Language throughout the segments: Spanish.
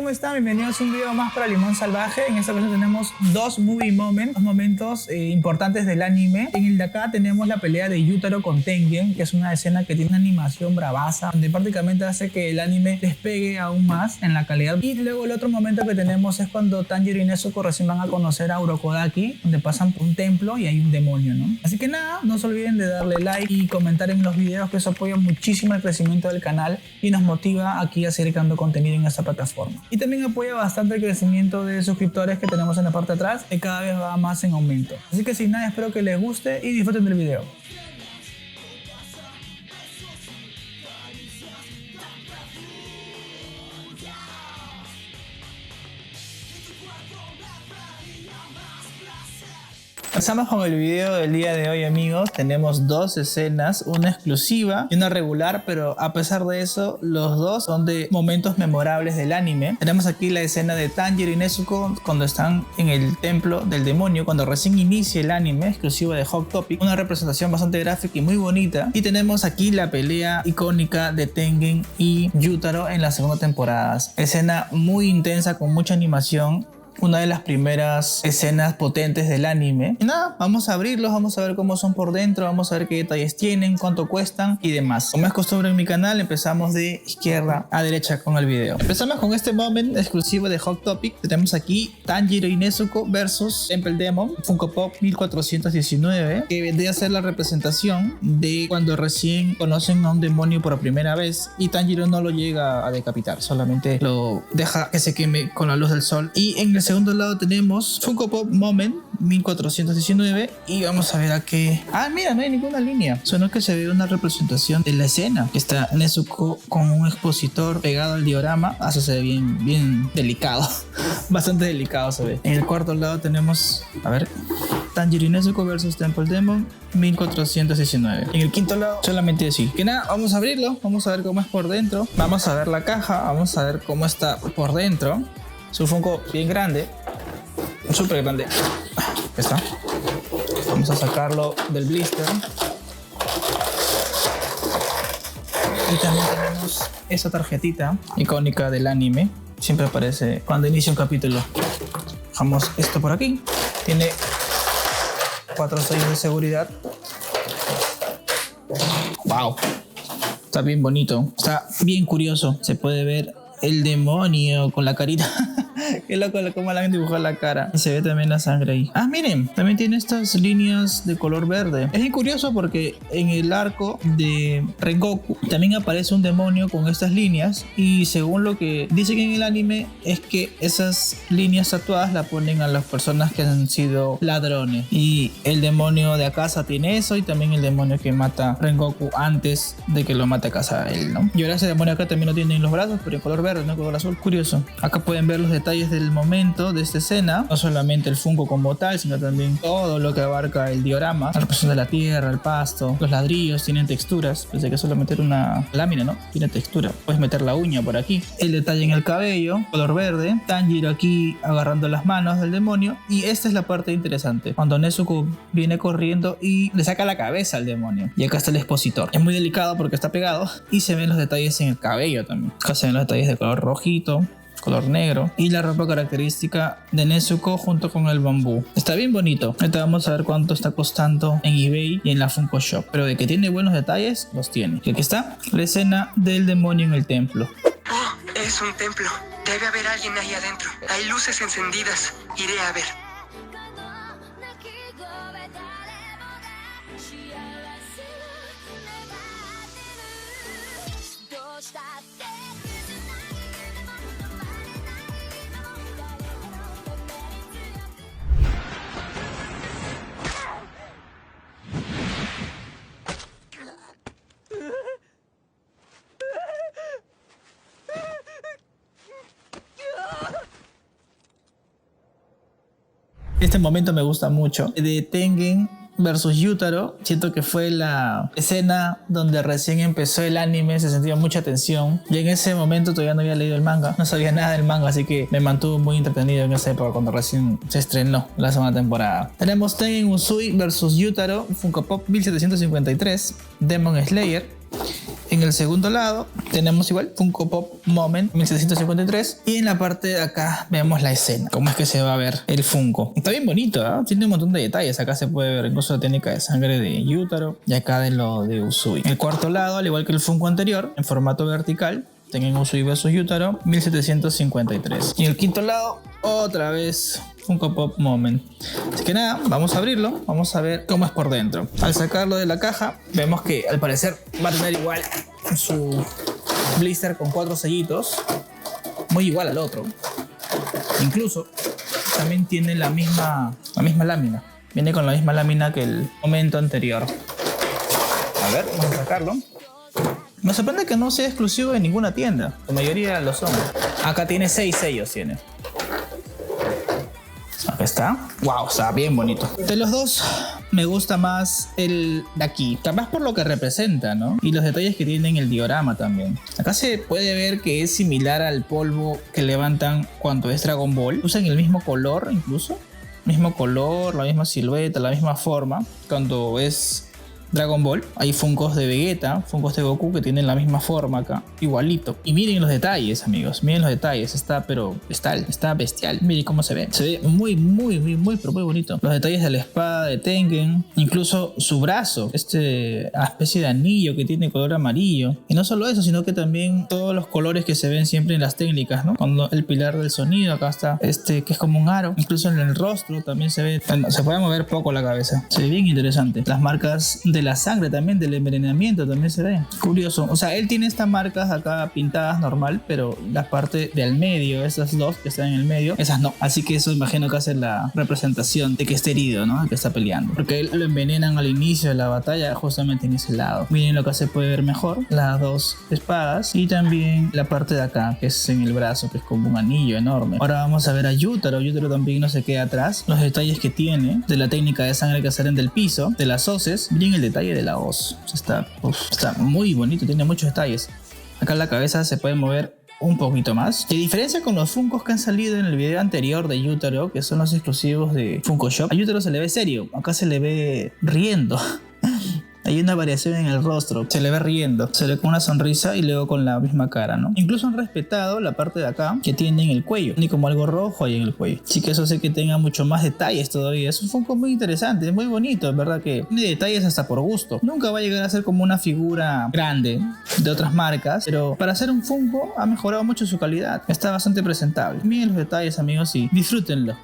¿cómo están? Bienvenidos a un video más para Limón Salvaje. En esta ocasión tenemos dos movie moments, dos momentos importantes del anime. En el de acá tenemos la pelea de Yutaro con Tengen, que es una escena que tiene una animación bravaza, donde prácticamente hace que el anime despegue aún más en la calidad. Y luego el otro momento que tenemos es cuando Tanjiro y Nezuko recién van a conocer a Urokodaki, donde pasan por un templo y hay un demonio, ¿no? Así que nada, no se olviden de darle like y comentar en los videos, que eso apoya muchísimo el crecimiento del canal y nos motiva aquí a seguir creando contenido en esta plataforma. Y también apoya bastante el crecimiento de suscriptores que tenemos en la parte de atrás, que cada vez va más en aumento. Así que sin nada, espero que les guste y disfruten del video. Empezamos con el video del día de hoy, amigos. Tenemos dos escenas, una exclusiva y una regular, pero a pesar de eso, los dos son de momentos memorables del anime. Tenemos aquí la escena de Tanjiro y Nezuko cuando están en el templo del demonio, cuando recién inicia el anime, exclusivo de Hot Topic. Una representación bastante gráfica y muy bonita. Y tenemos aquí la pelea icónica de Tengen y Yutaro en las segundas temporadas. Escena muy intensa, con mucha animación. Una de las primeras escenas potentes del anime. Y nada, vamos a abrirlos, vamos a ver cómo son por dentro, vamos a ver qué detalles tienen, cuánto cuestan y demás. Como es costumbre en mi canal, empezamos de izquierda a derecha con el video. Empezamos con este moment exclusivo de Hot Topic. Tenemos aquí Tanjiro y Nezuko versus Temple Demon, Funko Pop 1419, que vendría a ser la representación de cuando recién conocen a un demonio por primera vez y Tanjiro no lo llega a decapitar, solamente lo deja que se queme con la luz del sol. Y en el segundo lado tenemos Funko Pop Moment 1419 y vamos a ver a qué... Ah, mira, no hay ninguna línea, solo que se ve una representación de la escena. Está Nezuko con un expositor pegado al diorama. Eso se ve bien delicado. Bastante delicado se ve. En el cuarto lado tenemos, a ver, Tanjiro y Nezuko versus Temple Demon 1419. En el quinto lado solamente así. Que nada, vamos a abrirlo, vamos a ver cómo es por dentro, vamos a ver la caja, vamos a ver cómo está por dentro. Su Funko bien grande, súper grande. Está. Vamos a sacarlo del blister. Y también tenemos esa tarjetita icónica del anime. Siempre aparece cuando inicia un capítulo. Dejamos esto por aquí. Tiene 4 sellos de seguridad. Wow. Está bien bonito. Está bien curioso. Se puede ver el demonio con la carita. Qué loco cómo le han dibujado la cara. Y se ve también la sangre ahí. Ah, miren, también tiene estas líneas de color verde. Es muy curioso porque en el arco de Rengoku también aparece un demonio con estas líneas. Y según lo que dicen en el anime, es que esas líneas tatuadas la ponen a las personas que han sido ladrones. Y el demonio de Akasa tiene eso. Y también el demonio que mata a Rengoku antes de que lo mate Akasa a él, ¿no? Y ahora ese demonio acá también lo tiene en los brazos, pero en color verde, no en color azul. Curioso. Acá pueden ver los detalles del momento de esta escena, no solamente el Funko como tal, sino también todo lo que abarca el diorama, la representación de la tierra, el pasto, los ladrillos tienen texturas. Pensé que solo meter una lámina, ¿no? Tiene textura. Puedes meter la uña por aquí. El detalle en el cabello, color verde. Tanjiro aquí agarrando las manos del demonio. Y esta es la parte interesante, cuando Nezuko viene corriendo y le saca la cabeza al demonio. Y acá está el expositor. Es muy delicado porque está pegado y se ven los detalles en el cabello también. Acá se ven los detalles de color rojito, color negro y la ropa característica de Nezuko junto con el bambú. Está bien bonito. Ahorita vamos a ver cuánto está costando en eBay y en la Funko Shop, pero de que tiene buenos detalles, los tiene. Y aquí está la escena del demonio en el templo. Oh, es un templo. Debe haber alguien ahí adentro. Hay luces encendidas. Iré a ver. Este momento me gusta mucho. De Tengen versus Yutaro, siento que fue la escena donde recién empezó el anime, se sentía mucha tensión. Y en ese momento todavía no había leído el manga, no sabía nada del manga, así que me mantuvo muy entretenido en esa época cuando recién se estrenó la segunda temporada. Tenemos Tengen Uzui versus Yutaro, Funko Pop 1753, Demon Slayer. En el segundo lado tenemos igual Funko Pop Moment 1753 y en la parte de acá vemos la escena, cómo es que se va a ver el Funko. Está bien bonito, ¿eh? Tiene un montón de detalles. Acá se puede ver incluso la técnica de sangre de Yutaro y acá de lo de Uzui. En el cuarto lado, al igual que el Funko anterior, en formato vertical, tienen Uzui vs Yutaro 1753. Y en el quinto lado, otra vez Funko Pop Moment. Así que nada, vamos a abrirlo, vamos a ver cómo es por dentro. Al sacarlo de la caja, vemos que al parecer va a tener igual su blister con 4 sellitos, muy igual al otro. Incluso también tiene la misma lámina. Viene con la misma lámina que el momento anterior. A ver, vamos a sacarlo. Me sorprende que no sea exclusivo de ninguna tienda. La mayoría lo son. Acá tiene 6 sellos, tiene. Acá está. Wow, está bien bonito. De los dos, me gusta más el de aquí. Capaz por lo que representa, ¿no? Y los detalles que tiene en el diorama también. Acá se puede ver que es similar al polvo que levantan cuando es Dragon Ball. Usan el mismo color incluso. Mismo color, la misma silueta, la misma forma. Cuando es Dragon Ball, hay Funkos de Vegeta, Funkos de Goku que tienen la misma forma acá, igualito. Y miren los detalles, amigos, miren los detalles, está bestial. Miren cómo se ve muy bonito. Los detalles de la espada de Tengen, incluso su brazo, especie de anillo que tiene color amarillo. Y no solo eso, sino que también todos los colores que se ven siempre en las técnicas, ¿no? Cuando el pilar del sonido, acá está que es como un aro, incluso en el rostro también se ve, se puede mover poco la cabeza, se ve bien interesante. Las marcas de la sangre también, del envenenamiento también se ve. Curioso. O sea, él tiene estas marcas acá pintadas normal, pero la parte del medio, esas dos que están en el medio, esas no. Así que eso imagino que hace la representación de que está herido, ¿no? De que está peleando. Porque él lo envenenan al inicio de la batalla justamente en ese lado. Miren lo que se puede ver mejor. Las dos espadas y también la parte de acá, que es en el brazo, que es como un anillo enorme. Ahora vamos a ver a Yutaro. Yutaro también no se queda atrás. Los detalles que tiene de la técnica de sangre que salen del piso, de las hoces. Miren el detalle de la hoz. Está muy bonito, tiene muchos detalles. Acá en la cabeza se puede mover un poquito más. Y diferencia con los Funkos que han salido en el video anterior de Yutaro, que son los exclusivos de Funko Shop, a Yutaro se le ve serio, acá se le ve riendo. Hay una variación en el rostro, se le ve riendo, se le ve con una sonrisa y luego con la misma cara, ¿no? Incluso han respetado la parte de acá que tiene en el cuello, ni como algo rojo ahí en el cuello. Sí que eso hace que tenga mucho más detalles todavía. Es un Funko muy interesante, es muy bonito, es verdad que tiene detalles hasta por gusto. Nunca va a llegar a ser como una figura grande de otras marcas, pero para hacer un Funko ha mejorado mucho su calidad. Está bastante presentable. Miren los detalles, amigos, y disfrútenlo.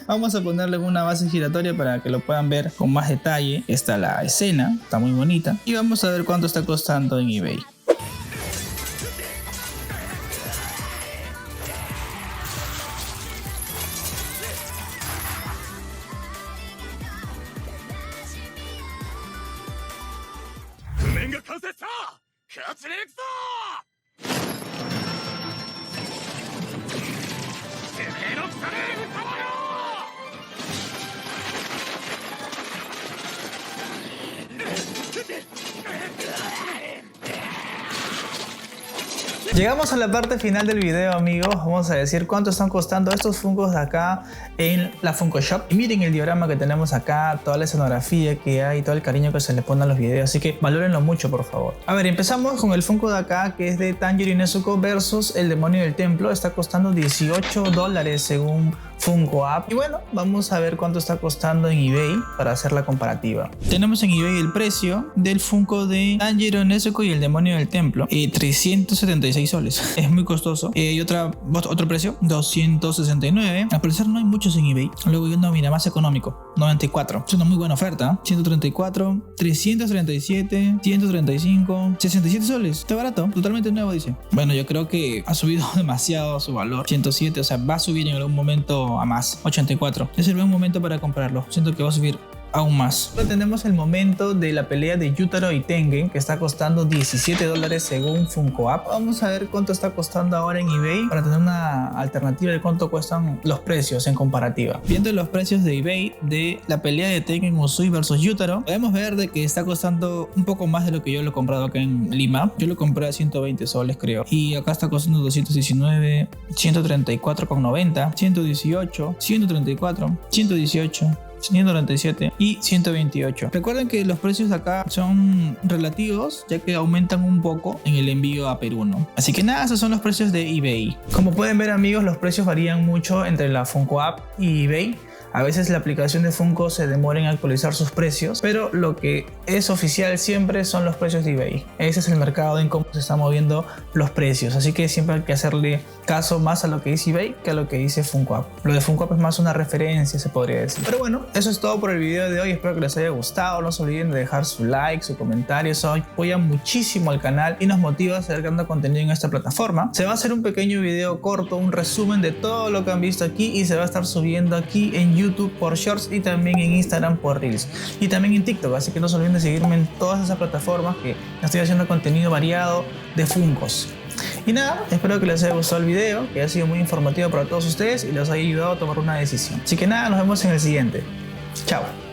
Vamos a ponerle una base giratoria para que lo puedan ver con más detalle. Está la escena, está muy bonita. Y vamos a ver cuánto está costando en eBay. Llegamos a la parte final del video, amigos. Vamos a decir cuánto están costando estos Funkos de acá en la Funko Shop. Y miren el diorama que tenemos acá, toda la escenografía que hay, todo el cariño que se le pone a los videos. Así que valórenlo mucho, por favor. A ver, empezamos con el Funko de acá, que es de Tanjiro y Nezuko versus el demonio del templo. Está costando $18 según Funko App. Y bueno, vamos a ver cuánto está costando en eBay para hacer la comparativa. Tenemos en eBay el precio del Funko de Tanjiro, Nezuko y el demonio del templo, 376 soles. Es muy costoso. Y otro precio, 269. Al parecer no hay muchos en eBay. Luego hay uno, mira, más económico, 94. Es una muy buena oferta. 134, 337, 135, 67 soles. Está barato, totalmente nuevo, dice. Bueno, yo creo que ha subido demasiado su valor. 107, o sea, va a subir en algún momento a más. 84. Es el buen momento para comprarlo. Siento que va a subir aún más. Ahora tenemos el momento de la pelea de Yutaro y Tengen, que está costando $17 según Funko App. Vamos a ver cuánto está costando ahora en eBay para tener una alternativa de cuánto cuestan los precios en comparativa. Viendo los precios de eBay de la pelea de Tengen Uzui versus Yutaro, podemos ver de que está costando un poco más de lo que yo lo he comprado acá en Lima. Yo lo compré a 120 soles, creo, y acá está costando 219, 134,90, 118, 134, 118, 197 y 128. Recuerden que los precios acá son relativos, ya que aumentan un poco en el envío a Perú, ¿no? Así que nada, esos son los precios de eBay. Como pueden ver, amigos, los precios varían mucho entre la Funko App y eBay. A veces la aplicación de Funko se demora en actualizar sus precios, pero lo que es oficial siempre son los precios de eBay. Ese es el mercado en cómo se están moviendo los precios, así que siempre hay que hacerle caso más a lo que dice eBay que a lo que dice Funko App. Lo de Funko App es más una referencia, se podría decir. Pero bueno, eso es todo por el video de hoy. Espero que les haya gustado. No se olviden de dejar su like, su comentario. Eso apoya muchísimo al canal y nos motiva a seguir creando contenido en esta plataforma. Se va a hacer un pequeño video corto, un resumen de todo lo que han visto aquí, y se va a estar subiendo aquí en YouTube por Shorts y también en Instagram por Reels y también en TikTok. Así que no se olviden de seguirme en todas esas plataformas, que estoy haciendo contenido variado de Funkos. Y nada, espero que les haya gustado el video, que haya sido muy informativo para todos ustedes y les haya ayudado a tomar una decisión. Así que nada, nos vemos en el siguiente. Chao.